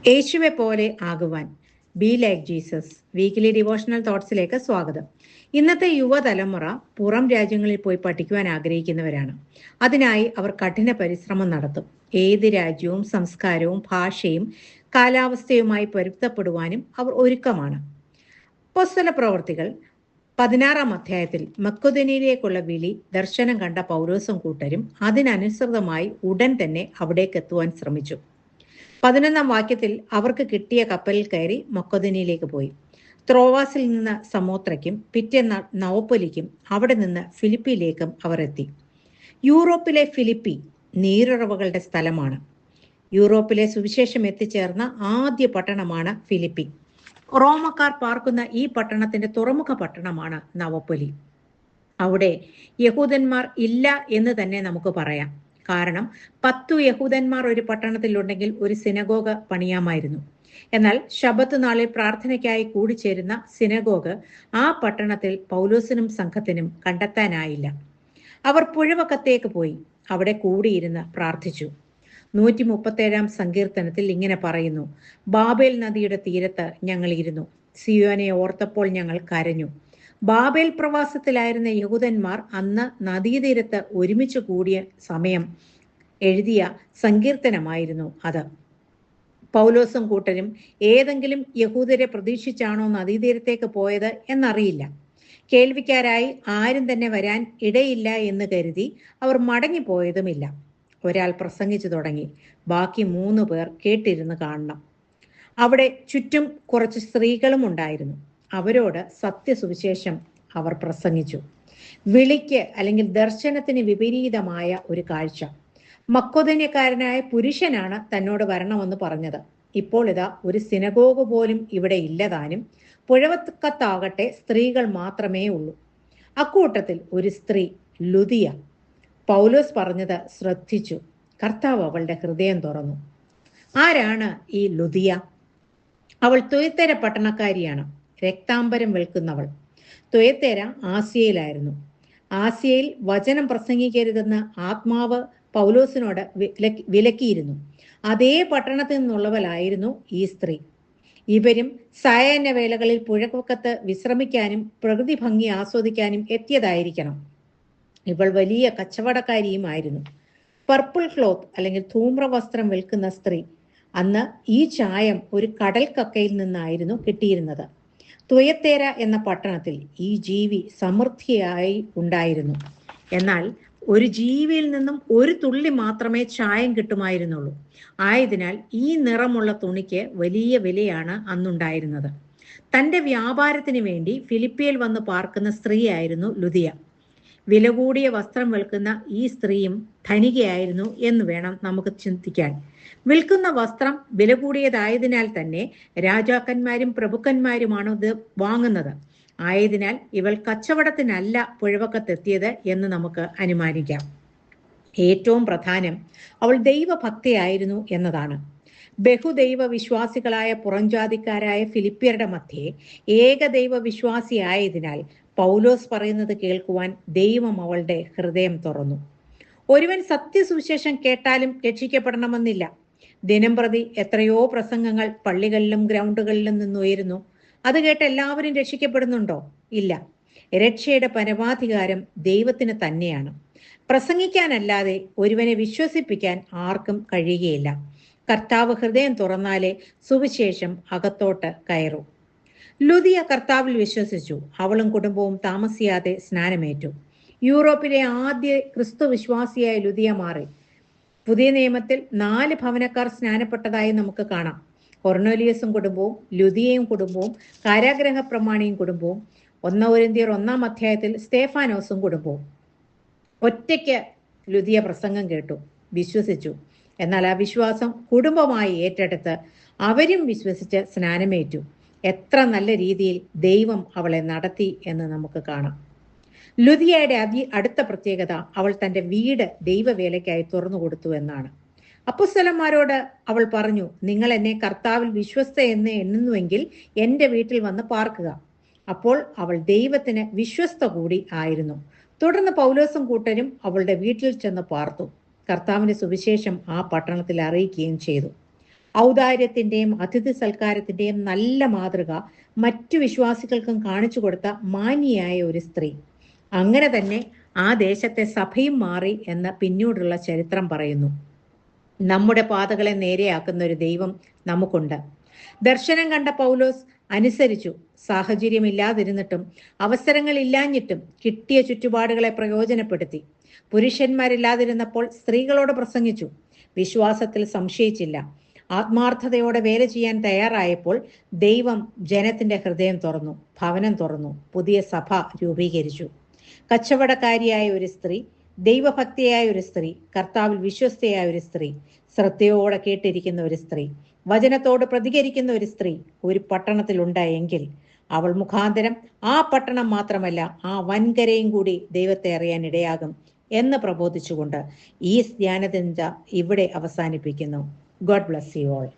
യേശുവെ പോലെ ആകുവാൻ be like Jesus weekly devotional തോട്ട്സിലേക്ക് സ്വാഗതം. ഇന്നത്തെ യുവതലമുറ പുറം രാജ്യങ്ങളിൽ പോയി പഠിക്കുവാൻ ആഗ്രഹിക്കുന്നവരാണ്. അതിനായി അവർ കഠിന പരിശ്രമം നടത്തും. ഏത് രാജ്യവും സംസ്കാരവും ഭാഷയും കാലാവസ്ഥയുമായി പൊരുത്തപ്പെടുവാനും അവർ ഒരുക്കമാണ്. അപ്പോസ്തല പ്രവർത്തികൾ 16 അധ്യായത്തിൽ മക്കോദോന്യയിലേക്കുള്ള വിളി ദർശനം കണ്ട പൗലോസും കൂട്ടരും അതിനനുസൃതമായി ഉടൻ തന്നെ അവിടേക്ക് എത്തുവാൻ ശ്രമിച്ചു. 11 വാക്യത്തിൽ അവർക്ക് കിട്ടിയ കപ്പലിൽ കയറി മക്കോദോന്യയിലേക്ക് പോയി. ത്രോവാസിൽ നിന്ന് സമോത്രയ്ക്കും പിറ്റേന്ന് നവൊപ്പൊലിക്കും അവിടെ നിന്ന് ഫിലിപ്പിയിലേക്കും അവർ എത്തി. യൂറോപ്പിലെ ഫിലിപ്പി നീരുറവകളുടെ സ്ഥലമാണ്. യൂറോപ്പിലെ സുവിശേഷം എത്തിച്ചേർന്ന ആദ്യ പട്ടണമാണ് ഫിലിപ്പി. റോമക്കാർ പാർക്കുന്ന ഈ പട്ടണത്തിന്റെ തുറമുഖ പട്ടണമാണ് നവൊപ്പൊലി. അവിടെ യഹൂദന്മാർ ഇല്ല എന്ന് തന്നെ നമുക്ക് പറയാം. കാരണം 10 യഹൂദന്മാർ ഒരു പട്ടണത്തിലുണ്ടെങ്കിൽ ഒരു സിനഗോഗ പണിയാമായിരുന്നു. എന്നാൽ ശബത്ത് നാളിൽ പ്രാർത്ഥനയ്ക്കായി കൂടിച്ചേരുന്ന സിനഗോഗ് ആ പട്ടണത്തിൽ പൗലോസിനും സംഘത്തിനും കണ്ടെത്താനായില്ല. അവർ പുഴവക്കത്തേക്ക് പോയി അവിടെ കൂടിയിരുന്ന് പ്രാർത്ഥിച്ചു. 137 സങ്കീർത്തനത്തിൽ ഇങ്ങനെ പറയുന്നു: ബാബേൽ നദിയുടെ തീരത്ത് ഞങ്ങൾ ഇരുന്നു, സിയോനെ ഓർത്തപ്പോൾ ഞങ്ങൾ കരഞ്ഞു. ബാബേൽ പ്രവാസത്തിലായിരുന്ന യഹൂദന്മാർ അന്ന് നദീതീരത്ത് ഒരുമിച്ച് കൂടിയ സമയം എഴുതിയ സങ്കീർത്തനമായിരുന്നു അത്. പൗലോസും കൂട്ടരും ഏതെങ്കിലും യഹൂദരെ പ്രതീക്ഷിച്ചാണോ നദീതീരത്തേക്ക് പോയത് എന്നറിയില്ല. കേൾവിക്കാരായി ആരും തന്നെ വരാൻ ഇടയില്ല എന്ന് കരുതി അവർ മടങ്ങിപ്പോയതുമില്ല. ഒരാൾ പ്രസംഗിച്ചു തുടങ്ങി. ബാക്കി 3 പേർ കേട്ടിരുന്ന് കാണണം. അവിടെ ചുറ്റും കുറച്ച് സ്ത്രീകളും ഉണ്ടായിരുന്നു. അവരോട് സത്യസുവിശേഷം അവർ പ്രസംഗിച്ചു. വിളിക്ക് അല്ലെങ്കിൽ ദർശനത്തിന് വിപരീതമായ ഒരു കാഴ്ച. മക്കോദോന്യക്കാരനായ പുരുഷനാണ് തന്നോട് വരണമെന്ന് പറഞ്ഞത്. ഇപ്പോൾ ഇതാ ഒരു സിനഗോഗ് പോലും ഇവിടെ ഇല്ലതാനും. പുഴവക്കത്താകട്ടെ സ്ത്രീകൾ മാത്രമേ ഉള്ളൂ. അക്കൂട്ടത്തിൽ ഒരു സ്ത്രീ, ലുദിയ, പൗലോസ് പറഞ്ഞത് ശ്രദ്ധിച്ചു. കർത്താവ് അവളുടെ ഹൃദയം തുറന്നു. ആരാണ് ഈ ലുദിയ? അവൾ തുയത്തേര പട്ടണക്കാരിയാണ്. രക്താംബരം വെൽക്കുന്നവൾ. തുയത്തേര ആസിയയിലായിരുന്നു. ആസിയയിൽ വചനം പ്രസംഗിക്കരുതെന്ന് ആത്മാവ് പൗലോസിനോട് വിലക്കിയിരുന്നു. അതേ പട്ടണത്തിൽ നിന്നുള്ളവളായിരുന്നു ഈ സ്ത്രീ. ഇവരും സായാഹ്ന വേളകളിൽ പുഴവക്കത്ത് വിശ്രമിക്കാനും പ്രകൃതി ഭംഗി ആസ്വദിക്കാനും എത്തിയതായിരിക്കണം. ഇവൾ വലിയ കച്ചവടക്കാരിയുമായിരുന്നു. പർപ്പിൾ ക്ലോത്ത് അല്ലെങ്കിൽ ധൂമ്രവസ്ത്രം വിൽക്കുന്ന സ്ത്രീ. അന്ന് ഈ ചായം ഒരു കടൽ കക്കയിൽ നിന്നായിരുന്നു കിട്ടിയിരുന്നത്. തുയത്തേര എന്ന പട്ടണത്തിൽ ഈ ജീവി സമൃദ്ധിയായി ഉണ്ടായിരുന്നു. എന്നാൽ ഒരു ജീവിയിൽ നിന്നും ഒരു തുള്ളി മാത്രമേ ചായം കിട്ടുമായിരുന്നുള്ളൂ. ആയതിനാൽ ഈ നിറമുള്ള തുണിക്ക് വലിയ വിലയാണ് അന്നുണ്ടായിരുന്നത്. തൻ്റെ വ്യാപാരത്തിന് വേണ്ടി ഫിലിപ്പിയിൽ വന്ന് പാർക്കുന്ന സ്ത്രീയായിരുന്നു ലുദിയ. വില കൂടിയ വസ്ത്രം വിൽക്കുന്ന ഈ സ്ത്രീയും ധനികയായിരുന്നു എന്ന് വേണം നമുക്ക് ചിന്തിക്കാൻ. വിൽക്കുന്ന വസ്ത്രം വില കൂടിയതായതിനാൽ തന്നെ രാജാക്കന്മാരും പ്രഭുക്കന്മാരുമാണ് ഇത് വാങ്ങുന്നത്. ആയതിനാൽ ഇവൾ കച്ചവടത്തിനല്ല പുഴവക്കത്തെത്തിയത് എന്ന് നമുക്ക് അനുമാനിക്കാം. ഏറ്റവും പ്രധാനം അവൾ ദൈവഭക്തയായിരുന്നു എന്നതാണ്. ബഹുദൈവ വിശ്വാസികളായ പുറംജാതിക്കാരായ ഫിലിപ്പിയരുടെ മധ്യേ ഏകദൈവ വിശ്വാസിയായതിനാൽ പൗലോസ് പറയുന്നത് കേൾക്കുവാൻ ദൈവം അവളുടെ ഹൃദയം തുറന്നു. ഒരുവൻ സത്യസുവിശേഷം കേട്ടാലും രക്ഷിക്കപ്പെടണമെന്നില്ല. ദിനംപ്രതി എത്രയോ പ്രസംഗങ്ങൾ പള്ളികളിലും ഗ്രൗണ്ടുകളിലും നിന്നുയരുന്നു. അത് കേട്ട് എല്ലാവരും രക്ഷിക്കപ്പെടുന്നുണ്ടോ? ഇല്ല. രക്ഷയുടെ പരമാധികാരം ദൈവത്തിന് തന്നെയാണ്. പ്രസംഗിക്കാനല്ലാതെ ഒരുവനെ വിശ്വസിപ്പിക്കാൻ ആർക്കും കഴിയുകയില്ല. കർത്താവ് ഹൃദയം തുറന്നാലേ സുവിശേഷം അകത്തോട്ട് കയറൂ. ലുദിയ കർത്താവിൽ വിശ്വസിച്ചു. അവളും കുടുംബവും താമസിയാതെ സ്നാനമേറ്റു. യൂറോപ്പിലെ ആദ്യ ക്രിസ്തു വിശ്വാസിയായ ലുദിയ മാറി. പുതിയ നിയമത്തിൽ 4 ഭവനക്കാർ സ്നാനപ്പെട്ടതായി നമുക്ക് കാണാം. കൊർന്നേലിയസും കുടുംബവും, ലുദിയയും കുടുംബവും, കാരാഗ്രഹ പ്രമാണിയും കുടുംബവും, 1 കൊരിന്ത്യർ 1 അധ്യായത്തിൽ സ്തേഫാനോസും കുടുംബവും. ഒറ്റയ്ക്ക് ലുദിയ പ്രസംഗം കേട്ടു, വിശ്വസിച്ചു. എന്നാൽ ആ വിശ്വാസം കുടുംബമായി ഏറ്റെടുത്ത് അവരും വിശ്വസിച്ച് സ്നാനമേറ്റു. എത്ര നല്ല രീതിയിൽ ദൈവം അവളെ നടത്തി എന്ന് നമുക്ക് കാണാം. ലുദിയയുടെ അടുത്ത പ്രത്യേകത അവൾ തൻ്റെ വീട് ദൈവവേലയ്ക്കായി തുറന്നു കൊടുത്തു എന്നാണ്. അപ്പോസ്തലന്മാരോട് അവൾ പറഞ്ഞു, നിങ്ങൾ എന്നെ കർത്താവിൽ വിശ്വസ്ത എന്ന് എണ്ണുന്നുവെങ്കിൽ എൻ്റെ വീട്ടിൽ വന്ന് പാർക്കുക. അപ്പോൾ അവൾ ദൈവത്തിന് വിശ്വസ്ത കൂടി ആയിരുന്നു. തുടർന്ന് പൗലോസും കൂട്ടരും അവളുടെ വീട്ടിൽ ചെന്ന് പാർത്തു. കർത്താവിന്റെ സുവിശേഷം ആ പട്ടണത്തിൽ അറിയിക്കുകയും ചെയ്തു. ഔദാര്യത്തിന്റെയും അതിഥി സൽക്കാരത്തിന്റെയും നല്ല മാതൃക മറ്റു വിശ്വാസികൾക്കും കാണിച്ചു കൊടുത്ത മാന്യയായ ഒരു സ്ത്രീ. അങ്ങനെ തന്നെ ആ ദേശത്തെ സഭയും മാറി എന്ന് പിന്നീടുള്ള ചരിത്രം പറയുന്നു. നമ്മുടെ പാതകളെ നേരെയാക്കുന്ന ഒരു ദൈവം നമുക്കുണ്ട്. ദർശനം കണ്ട പൗലോസ് അനുസരിച്ചു. സാഹചര്യമില്ലാതിരുന്നിട്ടും അവസരങ്ങളില്ലാഞ്ഞിട്ടും കിട്ടിയ ചുറ്റുപാടുകളെ പ്രയോജനപ്പെടുത്തി. പുരുഷന്മാരില്ലാതിരുന്നപ്പോൾ സ്ത്രീകളോട് പ്രസംഗിച്ചു. വിശ്വാസത്തിൽ സംശയിച്ചില്ല. ആത്മാർത്ഥതയോടെ വേല ചെയ്യാൻ തയ്യാറായപ്പോൾ ദൈവം ജനത്തിന്റെ ഹൃദയം തുറന്നു, ഭവനം തുറന്നു, പുതിയ സഭ രൂപീകരിച്ചു. കച്ചവടക്കാരിയായ ഒരു സ്ത്രീ, ദൈവഭക്തിയായ ഒരു സ്ത്രീ, കർത്താവിൽ വിശ്വസ്തയായ ഒരു സ്ത്രീ, ശ്രദ്ധയോടെ കേട്ടിരിക്കുന്ന ഒരു സ്ത്രീ, വചനത്തോട് പ്രതികരിക്കുന്ന ഒരു സ്ത്രീ ഒരു പട്ടണത്തിൽ ഉണ്ടായെങ്കിൽ അവൾ മുഖാന്തരം ആ പട്ടണം മാത്രമല്ല ആ വൻകരയും കൂടി ദൈവത്തെ അറിയാൻ ഇടയാകും എന്ന് പ്രബോധിച്ചുകൊണ്ട് ഈ ധ്യാനചിന്ത ഇവിടെ അവസാനിപ്പിക്കുന്നു. God bless you all.